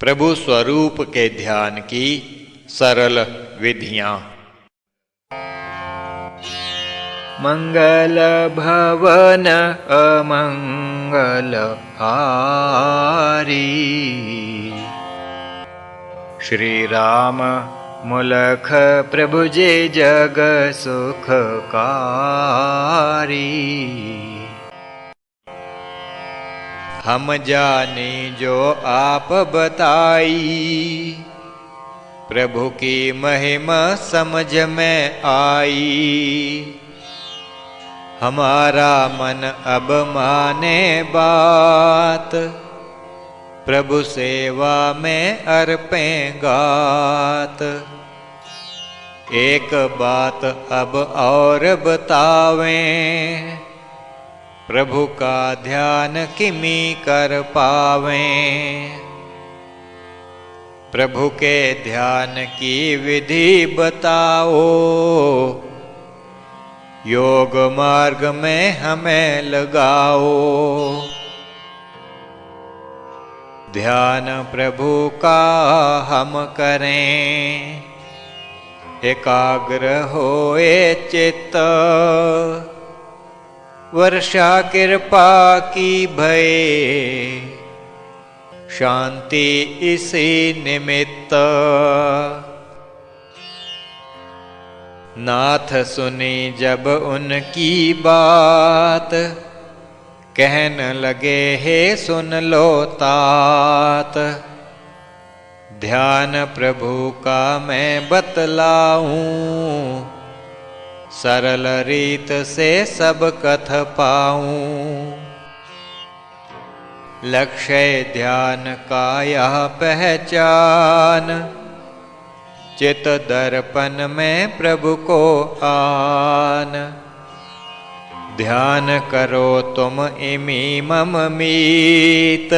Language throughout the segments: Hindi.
प्रभु स्वरूप के ध्यान की सरल विधियां। मंगल भवन अमंगल हारी, श्री राम मुलख प्रभु जे जग सुखकारी। हम जाने जो आप बताई, प्रभु की महिमा समझ में आई। हमारा मन अब माने बात, प्रभु सेवा में अर्पें गात। एक बात अब और बतावें, प्रभु का ध्यान किमी कर पावें। प्रभु के ध्यान की विधि बताओ, योग मार्ग में हमें लगाओ। ध्यान प्रभु का हम करें, एकाग्र होए चित्त। वर्षा कृपा की भये, शांति इसी निमित्त। नाथ सुनी जब उनकी बात, कहन लगे हे सुन लो तात। ध्यान प्रभु का मैं बतलाऊं, सरल रीत से सब कथ पाऊं। लक्ष्य ध्यान का यह पहचान, चित दर्पण में प्रभु को आन। ध्यान करो तुम इमी मम मीत,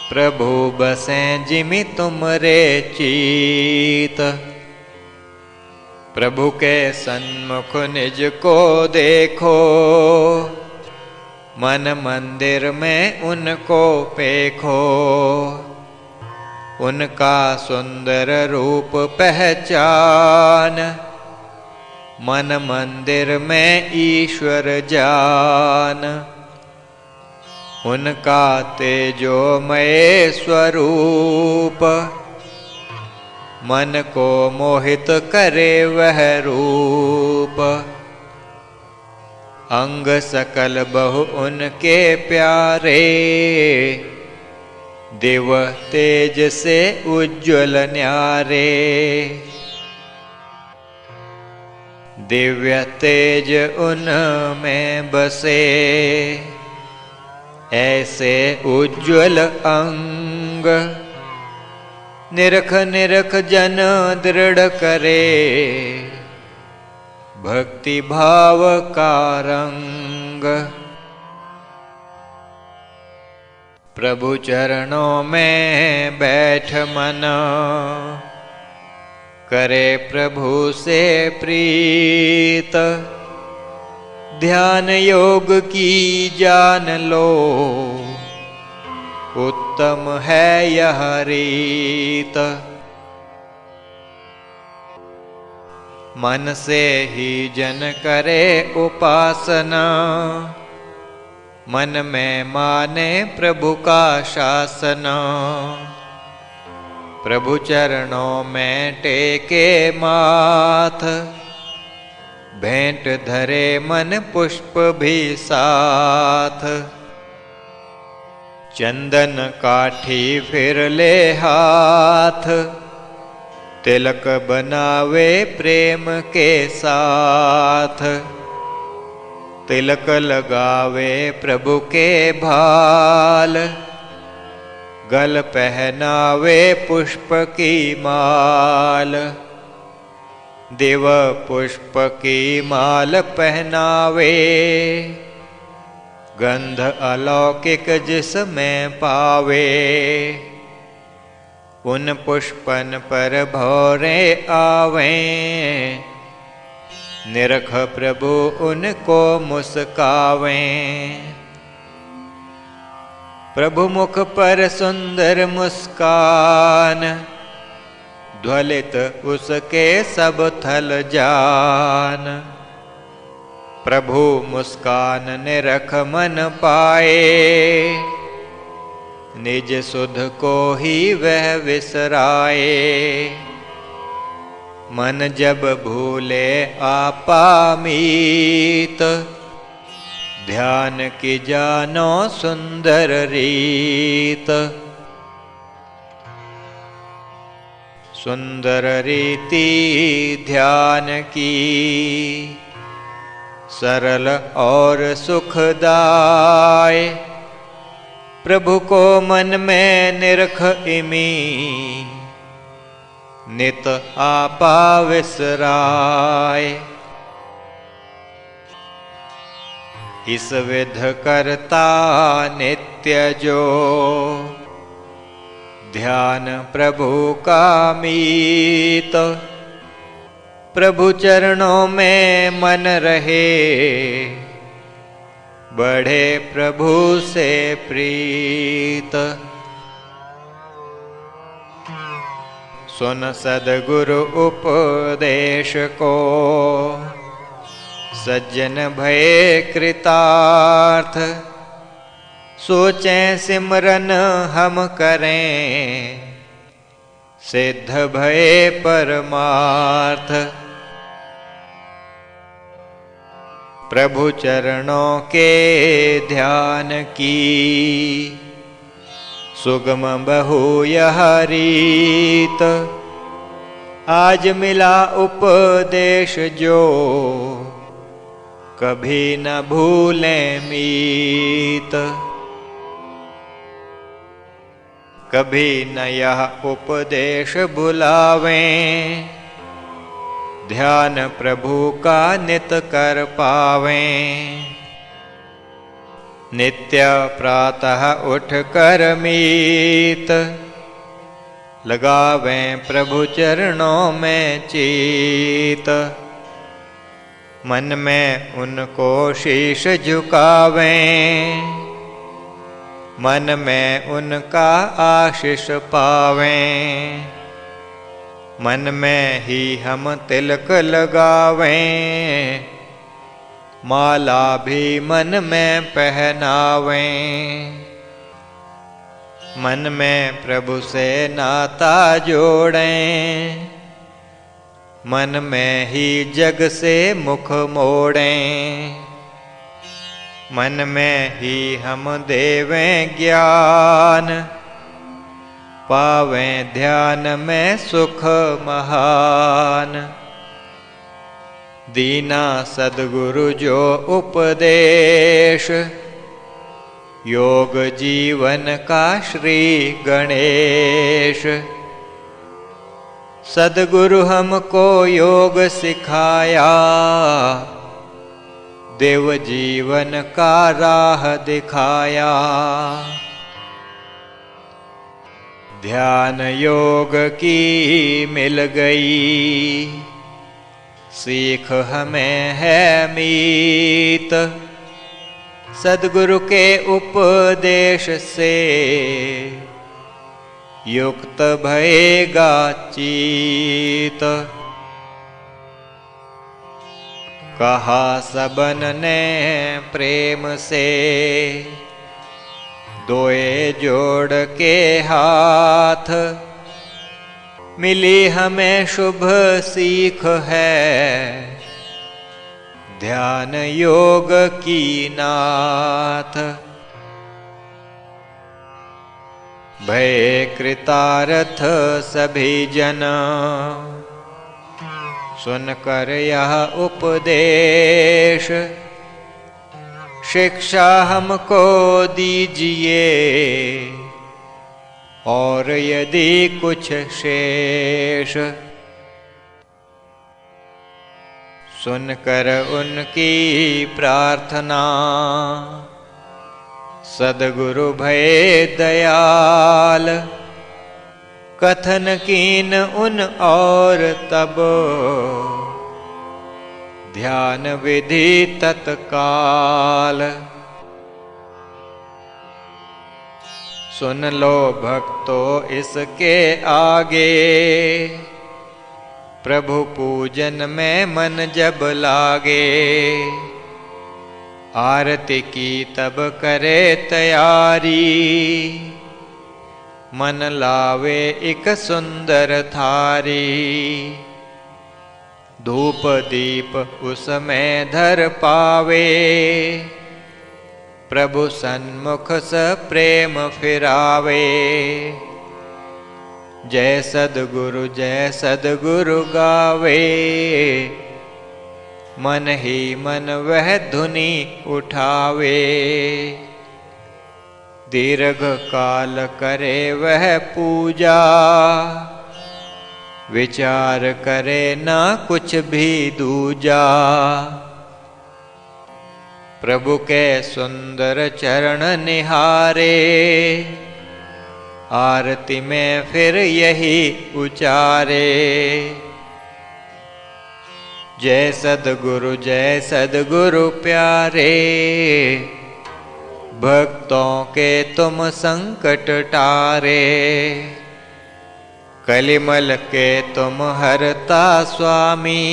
प्रभु बसें जिमि तुमरे चीत। प्रभु के सन्मुख निज को देखो, मन मंदिर में उनको पेखो। उनका सुंदर रूप पहचान, मन मंदिर में ईश्वर जान। उनका तेजोमय स्वरूप, मन को मोहित करे वह रूप। अंग सकल बहु उनके प्यारे, दिव तेज से उज्ज्वल न्यारे। दिव्य तेज उनमें बसे, ऐसे उज्ज्वल अंग। निरख निरख जन दृढ़ करे, भक्ति भाव का रंग। प्रभु चरणों में बैठ मन, करे प्रभु से प्रीत। ध्यान योग की जान लो, उत्तम है यह रीत। मन से ही जन करे उपासना, मन में माने प्रभु का शासन। प्रभु चरणों में टेके माथ, भेंट धरे मन पुष्प भी साथ। चंदन काठी फिर ले हाथ, तिलक बनावे प्रेम के साथ। तिलक लगावे प्रभु के भाल, गल पहनावे पुष्प की माल। दिव पुष्प की माल पहनावे, गंध अलौकिक जिसमें पावे। उन पुष्पन पर भौरे आवें, निरख प्रभु उनको मुस्कावें। प्रभु मुख पर सुंदर मुस्कान, ज्वलित उसके सब थल जान। प्रभु मुस्कान निरख मन पाए, निज सुध को ही वह विसराए। मन जब भूले आपा मीत, ध्यान की जानो सुंदर रीत। सुंदर रीति ध्यान की, सरल और सुखदाय। प्रभु को मन में निरख इमी, नित आपा विसराय। इस विध करता नित्य जो, ध्यान प्रभु का मीत। प्रभु चरणों में मन रहे, बढ़े प्रभु से प्रीत। सुन सद्गुरु उपदेश को, सज्जन भये कृतार्थ। सोचें सिमरन हम करें, सिद्ध भये परमार्थ। प्रभु चरणों के ध्यान की, सुगम बहु यह रीत। आज मिला उपदेश जो, कभी न भूलें मीत। कभी न यह उपदेश भुलावें, ध्यान प्रभु का नित कर पावें। नित्य प्रातः उठ कर मीत, लगावें प्रभु चरणों में चीत। मन में उनको शीश झुकावें, मन में उनका आशीष पावें। मन में ही हम तिलक लगावें, माला भी मन में पहनावें। मन में प्रभु से नाता जोड़ें, मन में ही जग से मुख मोड़ें। मन में ही हम देवें ज्ञान, पावें ध्यान में सुख महान। दीना सद्गुरु जो उपदेश, योग जीवन का श्री गणेश। सद्गुरु हमको योग सिखाया, देव जीवन का राह दिखाया। ध्यान योग की मिल गई, सीख हमें है मीत। सद्गुरु के उपदेश से, युक्त भयेगा चीत। कहा सबन ने प्रेम से, दोए जोड़ के हाथ। मिली हमें शुभ सीख है, ध्यान योग की नाथ। भय कृतार्थ सभी जन, सुनकर यह उपदेश। शिक्षा हमको दीजिए, और यदि कुछ शेष। सुनकर उनकी प्रार्थना, सद्गुरु भये दयाल। कथन कीन उन और तब, ध्यान विधि तत्काल। सुन लो भक्तों इसके आगे, प्रभु पूजन में मन जब लागे। आरती की तब करे तैयारी, मन लावे एक सुंदर थारी। धूप दीप उसमें धर पावे, प्रभु सन्मुख स प्रेम फिरावे। जय सद्गुरु गावे, मन ही मन वह धुनि उठावे। दीर्घ काल करे वह पूजा, विचार करे ना कुछ भी दूजा। प्रभु के सुंदर चरण निहारे, आरती में फिर यही उचारे। जय सद्गुरु प्यारे, भक्तों के तुम संकट टारे। कलिमल के तुम हरता स्वामी,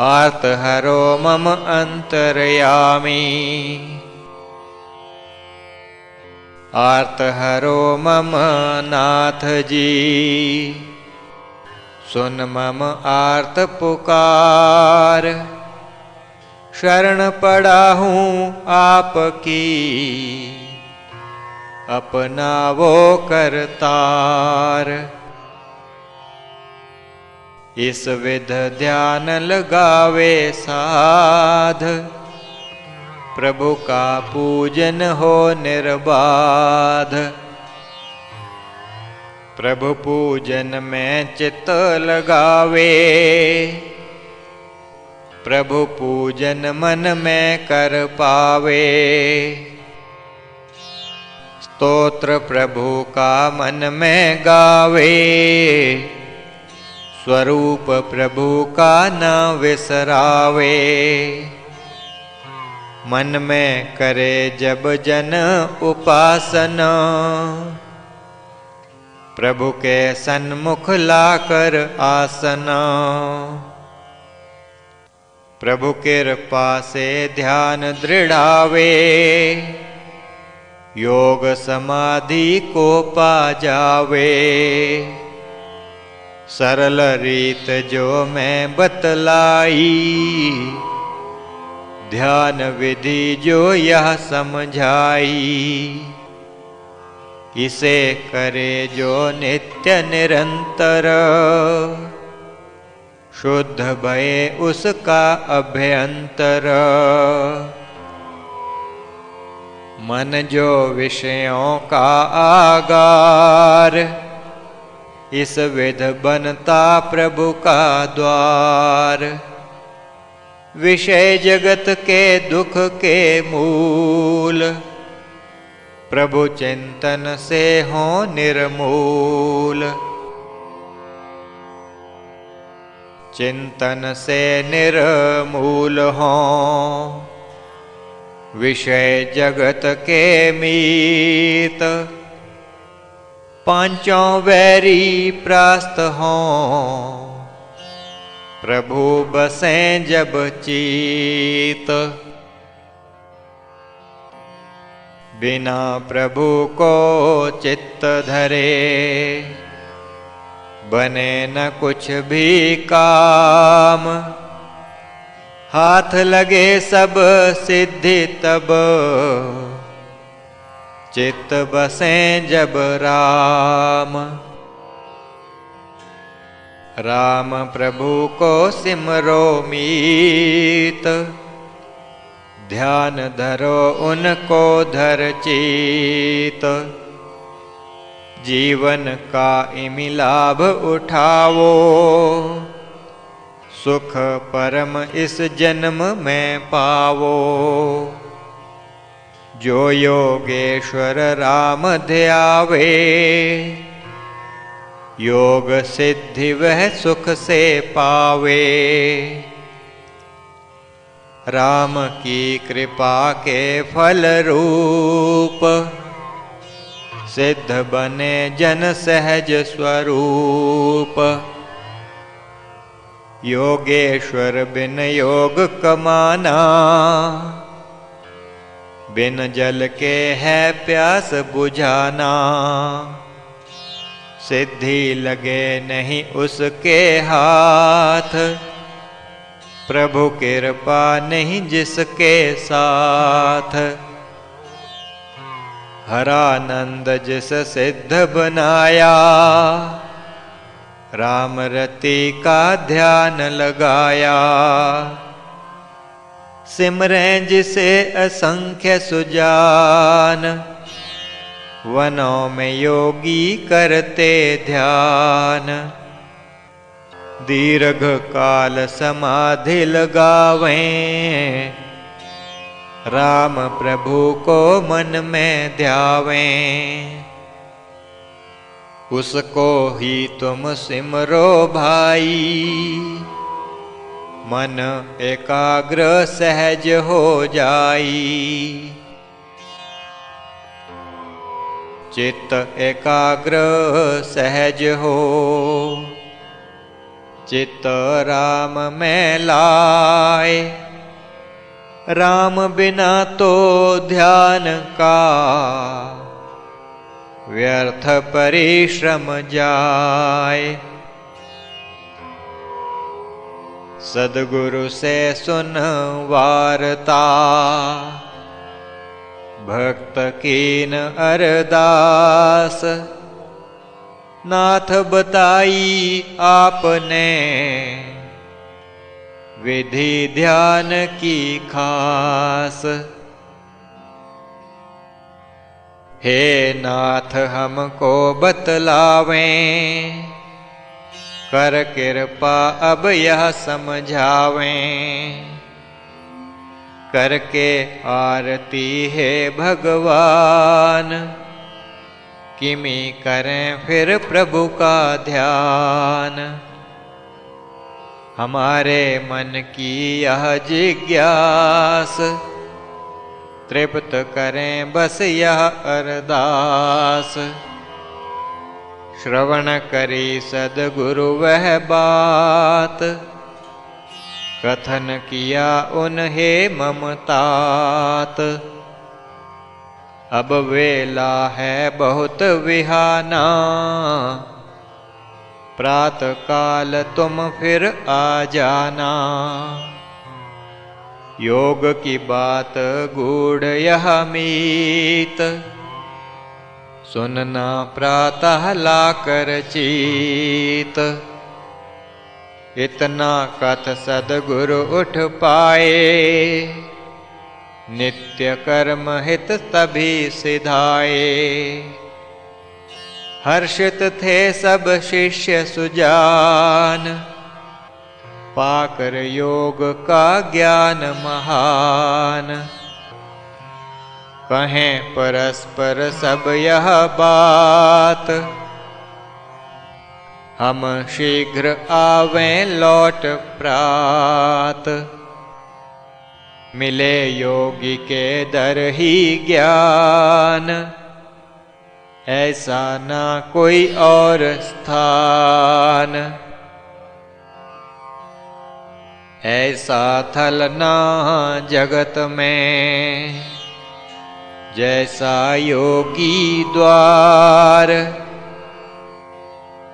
आर्त हरो मम अंतर्यामी। आर्त हरो मम नाथ जी, सुन मम आर्त पुकार। शरण पड़ा हूँ आपकी, अपनावो करतार। इस विध ध्यान लगावे साध, प्रभु का पूजन हो निर्बाध। प्रभु पूजन में चित्त लगावे, प्रभु पूजन मन में कर पावे। स्तोत्र प्रभु का मन में गावे, स्वरूप प्रभु का न विसरावे। मन में करे जब जन उपासना, प्रभु के सन्मुख लाकर आसना। प्रभु कृपा से ध्यान दृढ़ावे, योग समाधि को पा जावे। सरल रीत जो मैं बतलाई, ध्यान विधि जो यह समझाई। इसे करे जो नित्य निरंतर, शुद्ध भये उसका अभ्यंतर। मन जो विषयों का आगार, इस विध बनता प्रभु का द्वार। विषय जगत के दुख के मूल, प्रभु चिंतन से हो निर्मूल। चिंतन से निर्मूल हो, विषय जगत के मीत। पांचों वैरी प्रास्त हों, प्रभु बसें जब चीत। बिना प्रभु को चित्त धरे, बने न कुछ भी काम। हाथ लगे सब सिद्धि तब, चित्त बसें जब राम। राम प्रभु को सिमरो मीत, ध्यान धरो उनको धर चीत। जीवन का इमि लाभ उठावो, सुख परम इस जन्म में पावो। जो योगेश्वर राम ध्यावे, योग सिद्धि वह सुख से पावे। राम की कृपा के फल रूप, सिद्ध बने जन सहज स्वरूप। योगेश्वर बिन योग कमाना, बिन जल के है प्यास बुझाना। सिद्धि लगे नहीं उसके हाथ, प्रभु कृपा नहीं जिसके साथ। हरानंद जिस सिद्ध बनाया, राम रति का ध्यान लगाया। सिमरें जिसे असंख्य सुजान, वनों में योगी करते ध्यान। दीर्घ काल समाधि लगावें, राम प्रभु को मन में ध्यावें। उसको ही तुम सिमरो भाई, मन एकाग्र सहज हो जाई। चित्त एकाग्र सहज हो, चित्त राम में लाए। राम बिना तो ध्यान का, व्यर्थ परिश्रम जाए। सद्गुरु से सुन वार्ता, भक्त कीन अरदास। नाथ बताई आपने, विधि ध्यान की खास। हे नाथ हमको बतलावें, कर कृपा अब यह समझावें। करके आरती है भगवान, किमी करें फिर प्रभु का ध्यान। हमारे मन की यह जिज्ञास, तृप्त करें बस यह अरदास। श्रवण करी सद्गुरु वह बात, कथन किया उन्हें ममतात। अब वेला है बहुत विहाना, प्रात काल तुम फिर आ जाना। योग की बात गूढ़ यह मीत, सुनना प्रातः लाकर चीत। इतना कथ सद्गुरु उठ पाए, नित्य कर्म हित तभी सिधाए। हर्षित थे सब शिष्य सुजान, पाकर योग का ज्ञान महान। कहें परस्पर सब यह बात, हम शीघ्र आवें लौट प्रात। मिले योगी के दर ही ज्ञान, ऐसा ना कोई और स्थान। ऐसा थल ना जगत में, जैसा योगी द्वार।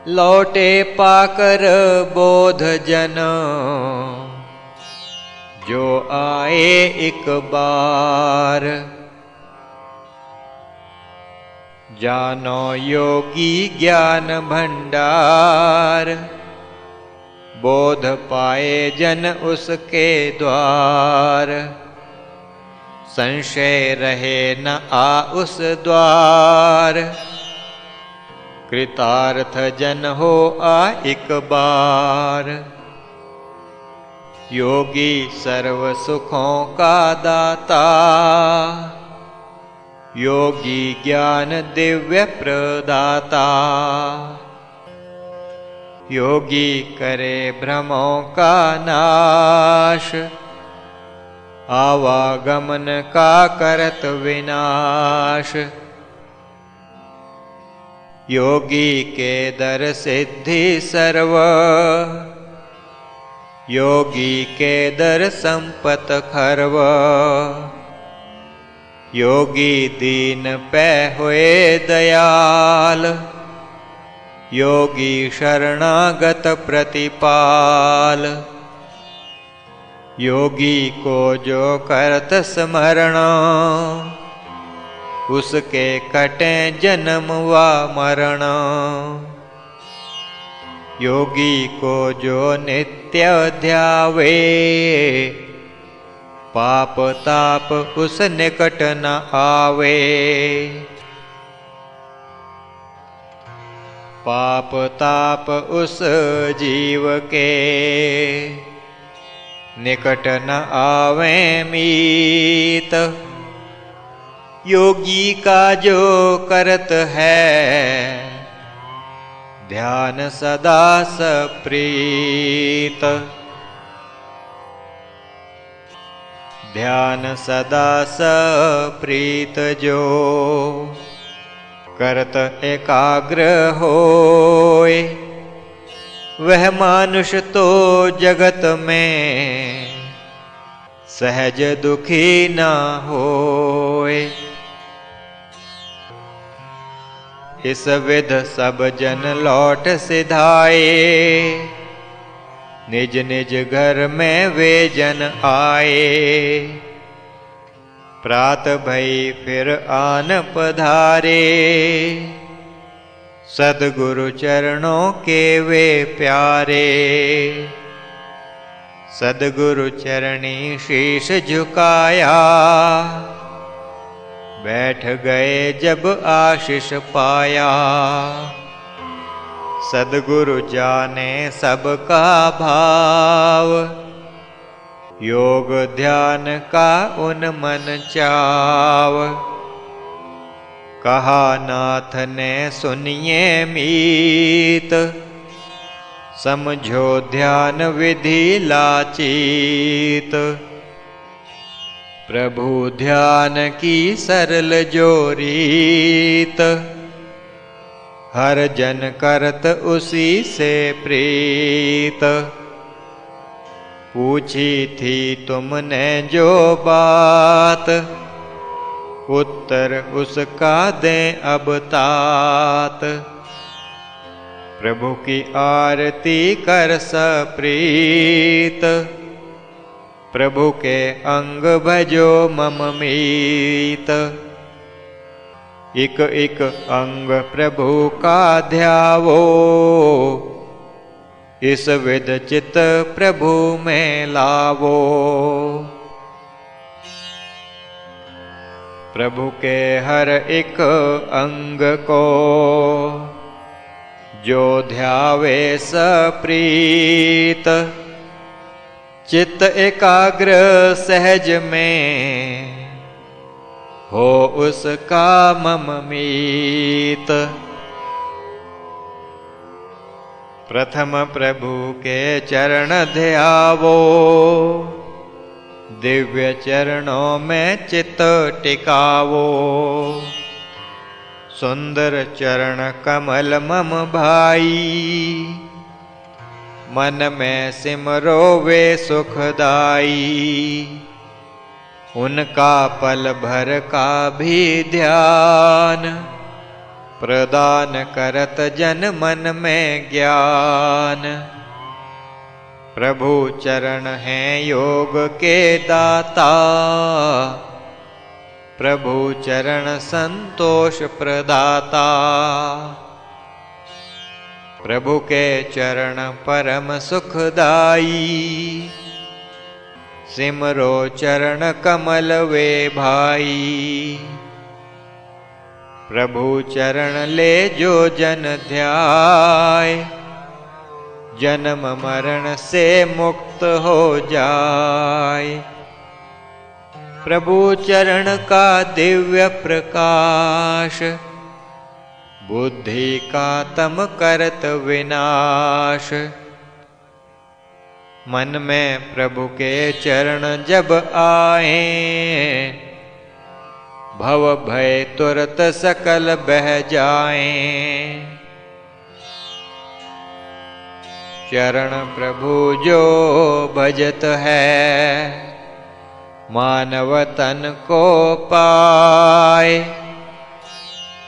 लौटे पाकर बोध जन, जो आए एक बार। जानो योगी ज्ञान भंडार, बोध पाए जन उसके द्वार। संशय रहे न आ उस द्वार, कृतार्थ जन हो आ एक बार। योगी सर्व सुखों का दाता, योगी ज्ञान दिव्य प्रदाता। योगी करे भ्रमों का नाश, आवागमन का करत विनाश। योगी के दर सिद्धि सर्व, योगी के दर संपत खर्व। योगी दीन पै हुए दयाल, योगी शरणागत प्रतिपाल। योगी को जो करत स्मरण, उसके कटे जन्म व मरण। योगी को जो नित्य ध्यावे, पाप ताप उस निकट न आवे। पाप ताप उस जीव के, निकट न आवे मीत। योगी का जो करत है, ध्यान सदा सप्रीत। ध्यान सदा सप्रीत जो, करत एकाग्र होय। वह मानुष तो जगत में, सहज दुखी न होय। इस विध सब जन लौट सिधाए, निज निज घर में वे जन आए। प्रात भई फिर आन पधारे, सद्गुरु चरणों के वे प्यारे। सद्गुरु चरणी शीश झुकाया, बैठ गए जब आशीष पाया। सद्गुरु जाने सबका भाव, योग ध्यान का उन मन चाव। कहा नाथ ने सुनिए मीत, समझो ध्यान विधि लाचित। प्रभु ध्यान की सरल जो रीत, हर जन करत उसी से प्रीत। पूछी थी तुमने जो बात, उत्तर उसका दें अब तात। प्रभु की आरती कर सप्रीत, प्रभु के अंग भजो मम मीत। इक इक अंग प्रभु का ध्यावो, इस विध चित प्रभु में लावो। प्रभु के हर एक अंग को, जो ध्यावे सप्रीत। चित्त एकाग्र सहज में, हो उसका मम मीत। प्रथम प्रभु के चरण ध्यावो, दिव्य चरणों में चित्त टिकावो। सुंदर चरण कमल मम भाई, मन में सिमरो वे सुखदाई। उनका पल भर का भी ध्यान, प्रदान करत जन मन में ज्ञान। प्रभु चरण हैं योग के दाता, प्रभु चरण संतोष प्रदाता। प्रभु के चरण परम सुखदाई, सिमरो चरण कमल वे भाई। प्रभु चरण ले जो जन ध्याय, जन्म मरण से मुक्त हो जाए। प्रभु चरण का दिव्य प्रकाश, बुद्धि का तम करत विनाश। मन में प्रभु के चरण जब आए, भव भय तुरत सकल बह जाएं। चरण प्रभु जो भजत है, मानव तन को पाए।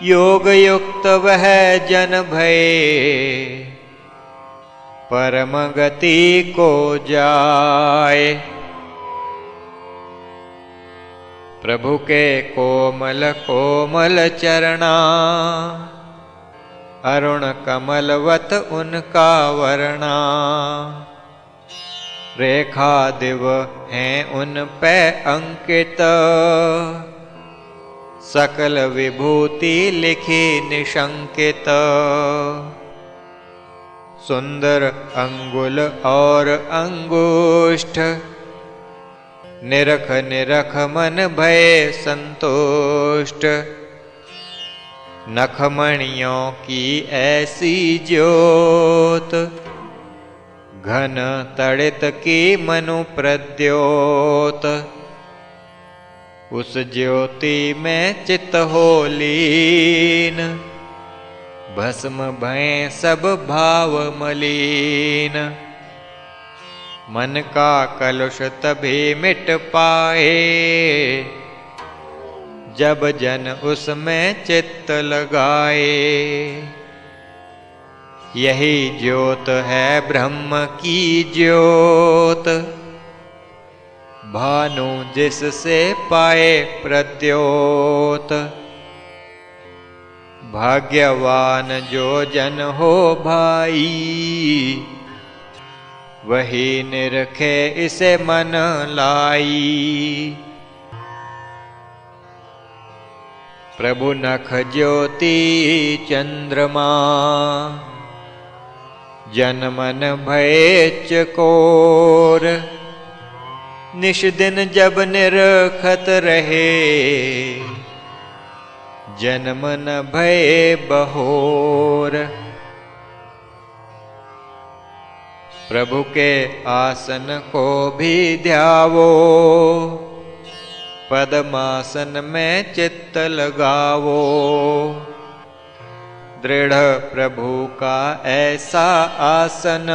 योग युक्त वह जन भय, परम गति को जाए। प्रभु के कोमल कोमल चरणा, अरुण कमलवत उनका वर्णा। रेखा दिव हैं उन पे अंकित, सकल विभूति लिखी निशंकित। सुंदर अंगुल और अंगुष्ठ, निरख निरख मन भय संतुष्ट। नखमणियों की ऐसी ज्योत, घन तड़ित की मनु प्रद्योत। उस ज्योति में चित्त हो लीन, भस्म भय सब भाव मलीन। मन का कलुष तभी मिट पाए, जब जन उसमें चित्त लगाए। यही ज्योत है ब्रह्म की ज्योत, भानु जिससे पाए प्रद्योत। भाग्यवान जो जन हो भाई, वही निरखे इसे मन लाई। प्रभु नख ज्योति चंद्रमा, जन मन भय चकोर। निश दिन जब निरखत रहे, जन मन भय बहोर। प्रभु के आसन को भी ध्यावो, पद्मासन में चित्त लगावो। दृढ़ प्रभु का ऐसा आसन,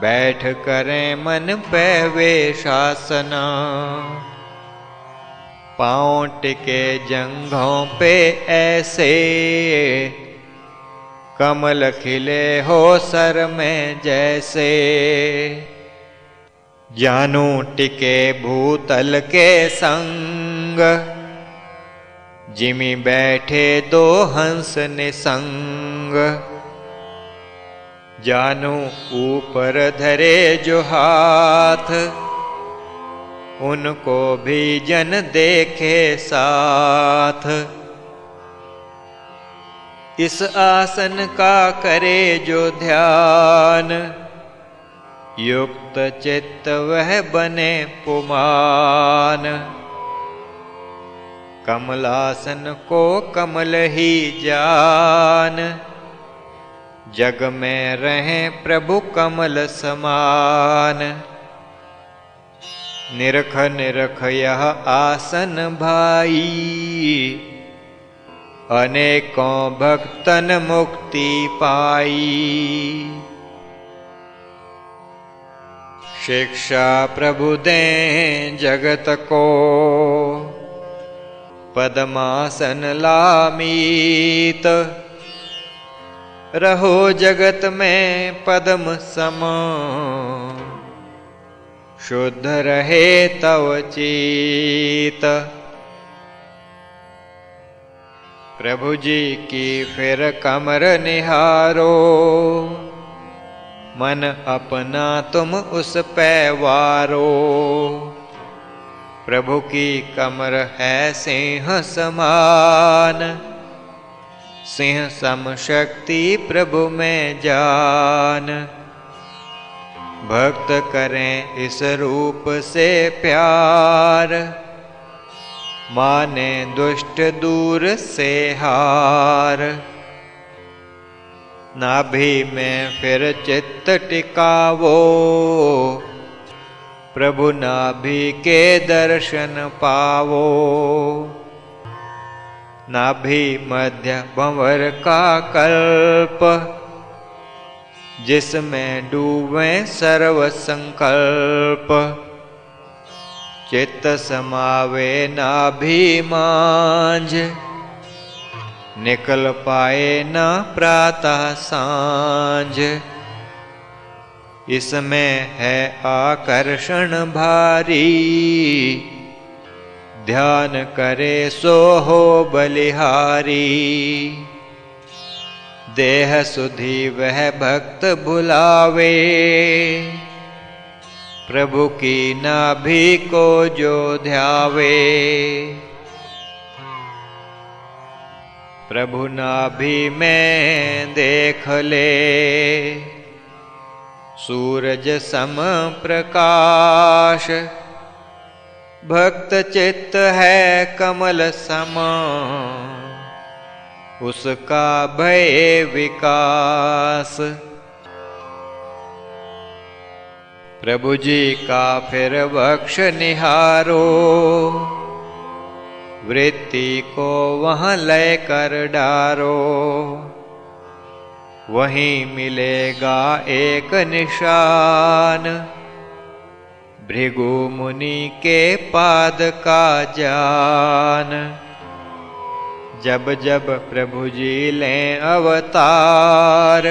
बैठ करें मन पे वे शासन। पाँव टिके जंघों पे ऐसे, कमल खिले हो सर में जैसे। जानू टिके भूतल के संग, जिमि बैठे दो हंस निसंग। जानू ऊपर धरे जो हाथ, उनको भी जन देखे साथ। इस आसन का करे जो ध्यान, युक्त चित्त वह बने पुमान। कमलासन को कमल ही जान, जग में रहें प्रभु कमल समान। निरख निरख यह आसन भाई, अनेकों भक्तन मुक्ति पाई। शिक्षा प्रभु दें जगत को, पद्मासन लामीत। रहो जगत में पद्म सम, शुद्ध रहे तव चित। प्रभु जी की फिर कमर निहारो, मन अपना तुम उस पे वारो। प्रभु की कमर है सिंह समान, सिंह सम शक्ति प्रभु में जान। भक्त करें इस रूप से प्यार, माने दुष्ट दूर से हार। नाभि में फिर चित्त टिकावो, प्रभु नाभि के दर्शन पावो। नाभि मध्य भंवर का कल्प, जिसमें डूबे सर्व संकल्प। चित्त समावे नाभि मांझ, निकल पाए न प्रातः सांझ। इसमें है आकर्षण भारी, ध्यान करे सो हो बलिहारी। देह सुधि वह भक्त भुलावे, प्रभु की नाभि को जो ध्यावे। प्रभु नाभि में देख ले, सूरज सम प्रकाश। भक्त चित्त है कमल सम, उसका भय विकास। प्रभु जी का फिर वक्ष निहारो, वृत्ति को वहाँ लय कर डारो। वहीं मिलेगा एक निशान, भृगु मुनि के पाद का जान। जब जब प्रभु जी लें अवतार,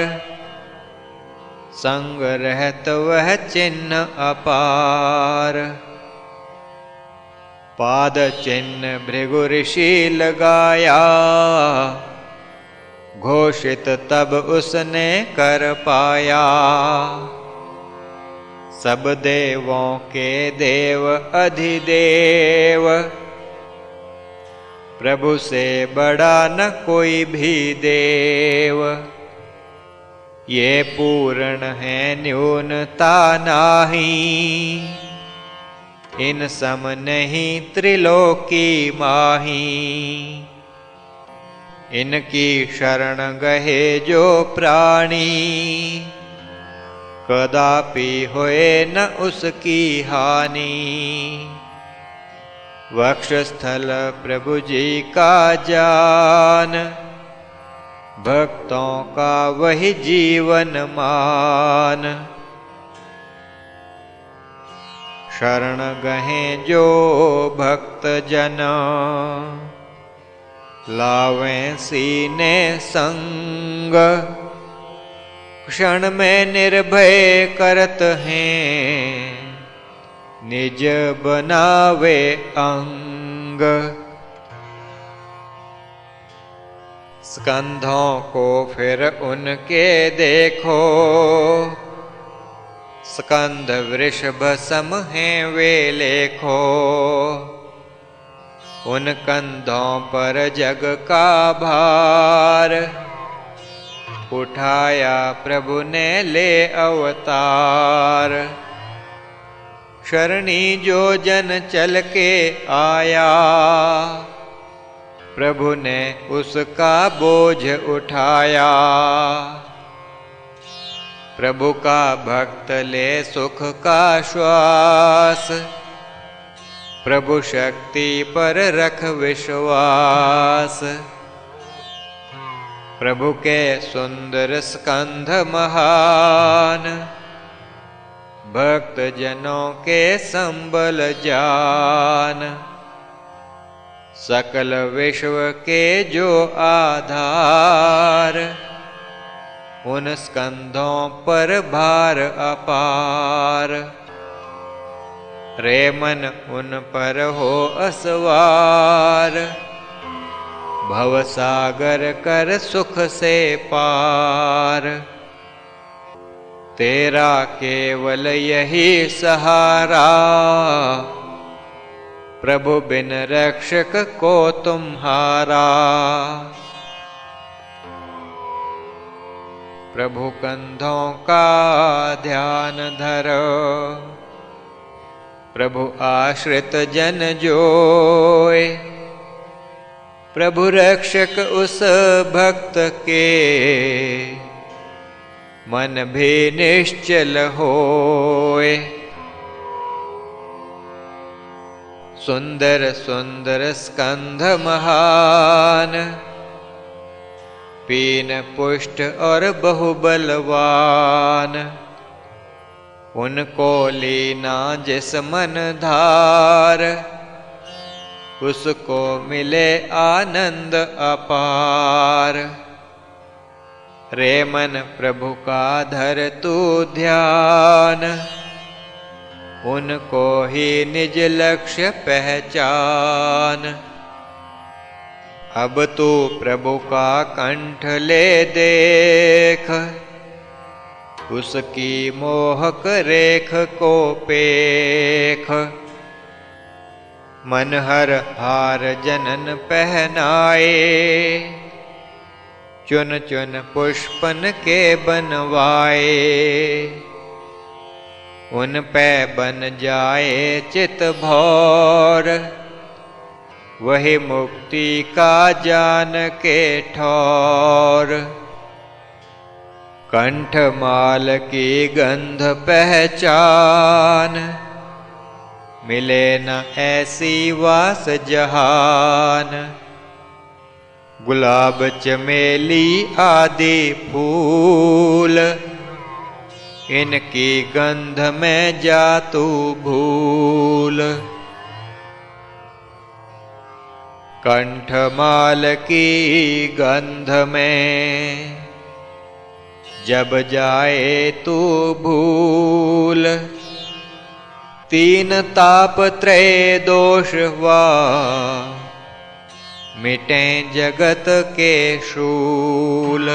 संग रहत वह चिन्ह अपार। पाद चिन्ह भृगु ऋषि लगाया, घोषित तब उसने कर पाया। सब देवों के देव अधिदेव, प्रभु से बड़ा न कोई भी देव। ये पूर्ण है न्यूनता नाही, इन सम नहीं त्रिलोकी माही। इनकी शरण गहे जो प्राणी, कदापि होए न उसकी हानि। वक्षस्थल प्रभु जी का जान, भक्तों का वही जीवन मान। शरण गहे जो भक्त जन, लावें सीने संग। क्षण में निर्भय करत हैं, निज बनावे अंग। स्कंधों को फिर उनके देखो, स्कंध वृषभ सम हैं वे लेखो। उन कंधों पर जग का भार, उठाया प्रभु ने ले अवतार। शरणी जो जन चल के आया, प्रभु ने उसका बोझ उठाया। प्रभु का भक्त ले सुख का श्वास, प्रभु शक्ति पर रख विश्वास। प्रभु के सुंदर स्कंध महान, भक्त जनों के संबल जान। सकल विश्व के जो आधार, उन स्कंधों पर भार अपार। रे मन उन पर हो असवार, भवसागर कर सुख से पार। तेरा केवल यही सहारा, प्रभु बिन रक्षक को तुम्हारा। प्रभु कंधों का ध्यान धरो, प्रभु आश्रित जन जोय। प्रभु रक्षक उस भक्त के, मन भी निश्चल होय। सुंदर सुंदर स्कंध महान, पीन पुष्ट और बहुबलवान। उनको लीना जिस मन धार, उसको मिले आनंद अपार। रे मन प्रभु का धर तू ध्यान, उनको ही निज लक्ष्य पहचान। अब तू प्रभु का कंठ ले देख, उसकी मोहक रेख को पेख। मनहर हार जनन पहनाए, चुन चुन पुष्पन के बनवाए। उन पे बन जाए चित भौर, वही मुक्ति का जान के ठौर। कंठमाल की गंध पहचान, मिले न ऐसी वास जहान। गुलाब चमेली आदि फूल, इनकी गंध में जा तू भूल। कंठमाल की गंध में जब जाए तू भूल, तीन ताप त्रय दोष वा, मिटें जगत के शूल।